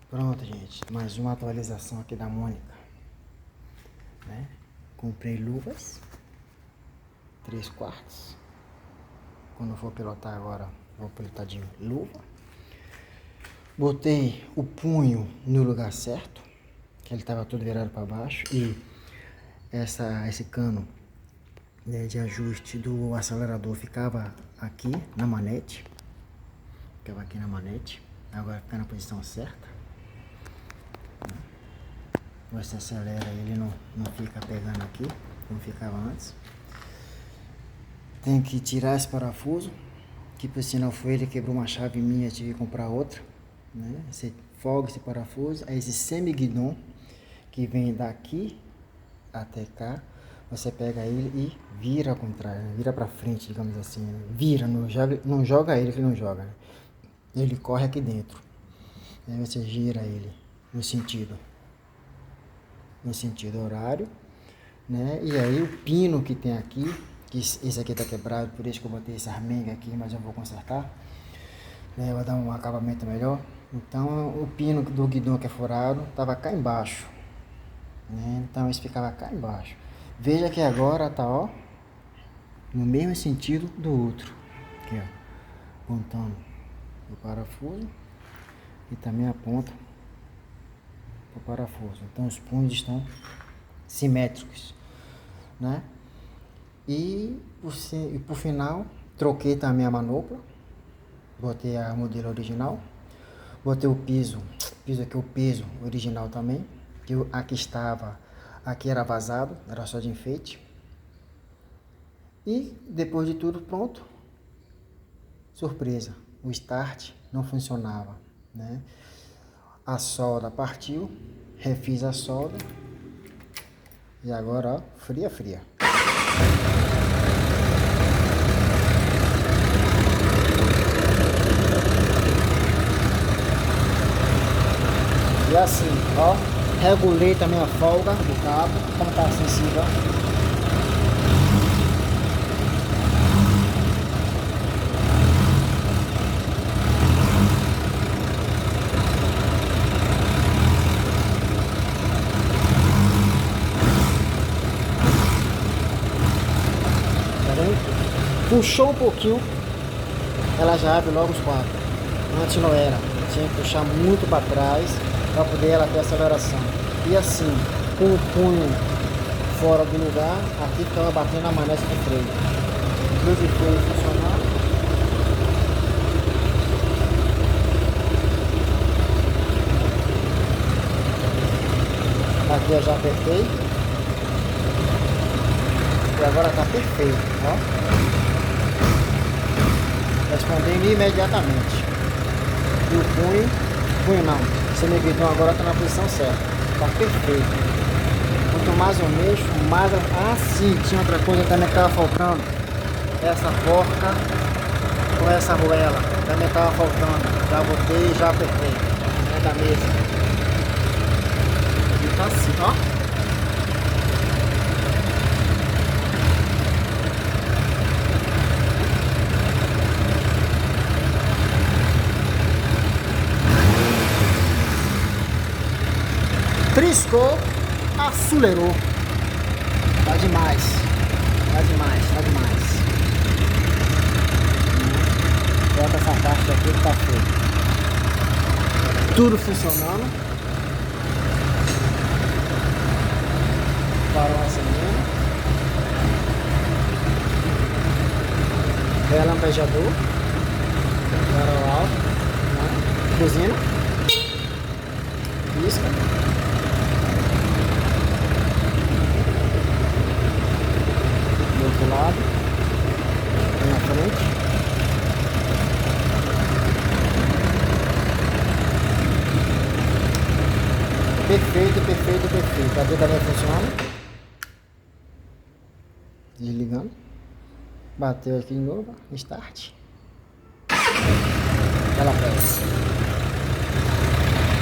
Pronto, gente, mais uma atualização aqui da Mônica, né? Comprei luvas 3/4. Quando eu for pilotar agora, vou pilotar de luva. Botei o punho no lugar certo, que ele estava todo virado para baixo, e esse cano, né, de ajuste do acelerador ficava aqui na manete. Agora fica na posição certa. Você acelera, ele não fica pegando aqui, como ficava antes. Tem que tirar esse parafuso, que por sinal foi ele quebrou uma chave minha, tive que comprar outra, né? Você folga esse parafuso, aí esse semi-guidon que vem daqui até cá, você pega ele e vira ao contrário, né? Vira pra frente, digamos assim, né? Vira, não joga ele que não joga, né? Ele corre aqui dentro, aí você gira ele no sentido horário, né? E aí o pino que tem aqui, que esse aqui tá quebrado, por isso que eu botei esse armenga aqui, mas eu vou consertar, né? Vai dar um acabamento melhor. Então o pino do guidão que é furado tava cá embaixo, né? Então esse ficava cá embaixo. Veja que agora tá, ó, no mesmo sentido do outro, aqui, ó, apontando o parafuso e também aponta o parafuso. Então os punhos estão simétricos, né? E por final troquei também a manopla, botei a modelo original, botei o piso aqui, o peso original também, que aqui era vazado, era só de enfeite. E depois de tudo pronto, surpresa, o start não funcionava, né? A solda partiu, refiz a solda e agora, ó, fria. E assim, ó, regulei também a folga do cabo, como tá sensível. Puxou um pouquinho, ela já abre logo os quatro. Antes não era, tinha que puxar muito para trás para poder ela ter aceleração. E assim, com o punho fora do lugar, aqui ficava batendo a manete do freio. Luz de freio funcionando. Aqui eu já apertei. E agora tá perfeito, ó. Respondendo imediatamente. E o punho não, semi-guidão agora está na posição certa, está perfeito. Quanto mais eu mexo, mais sim, tinha outra coisa também que estava faltando, essa porca com essa arruela também estava faltando, já botei e já apertei, é da mesa. E tá assim, ó. Triscou, acelerou. Tá demais. Bota essa caixa aqui que tá feito. Tudo funcionando. Farol acendendo. Relampejador. Farol alto, né? Buzina. Pisca. Do outro lado, na frente. Perfeito. A vida também funciona. Desligando. Bateu aqui de novo. Start. Ela pega.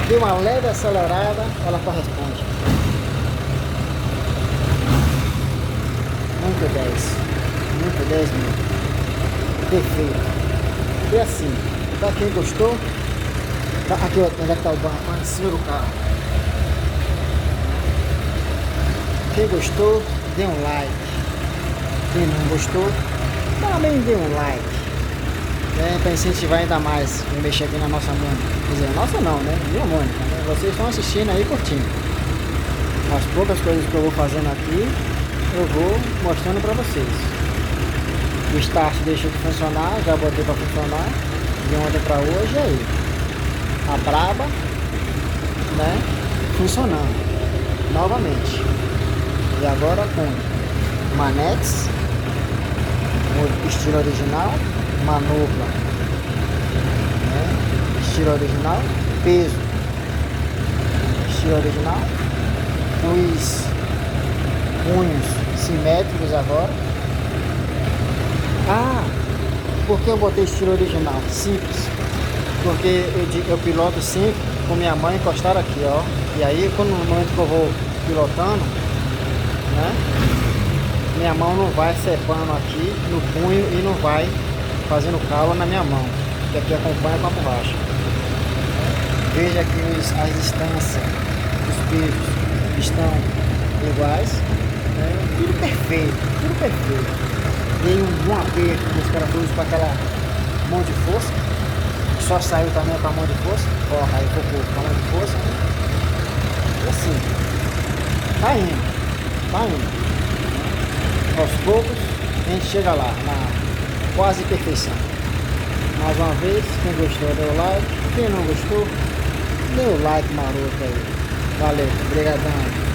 Deu uma leve acelerada, ela corresponde. Muito 10 mil. Perfeito. E assim, pra quem gostou, Tá, aqui, ó, onde é que tá o banco? Em cima do carro. Quem gostou, dê um like. Quem não gostou, também dê um like. Para incentivar ainda mais a mexer aqui na nossa Mônica. Quer dizer, nossa não, né? Minha Mônica, né? Vocês estão assistindo aí, curtindo. As poucas coisas que eu vou fazendo aqui, eu vou mostrando para vocês. O start deixou de funcionar, já botei para funcionar. De ontem para hoje, aí. A braba, né? Funcionando. Novamente. E agora com manetes, o estilo original, manopla, né? Estilo original, peso, estilo original, os punhos simétricos agora. Ah, por que eu botei estilo original? Simples, porque eu piloto sempre com minha mãe encostada aqui, ó. E aí, quando no momento que eu vou pilotando, né, minha mão não vai cepando aqui no punho e não vai fazendo calo na minha mão, que aqui acompanha com a borracha. Veja que as distâncias, os pesos estão iguais, né? Tudo perfeito, tudo perfeito. Dei um bom aperto nos parafusos com aquela mão de força, só saiu também com a mão de força, ó, aí focou com a mão de força, né? E assim, tá indo. Aos poucos a gente chega lá, na quase perfeição. Mais uma vez, quem gostou deu like, quem não gostou, dê o like maroto aí. Valeu, obrigadão.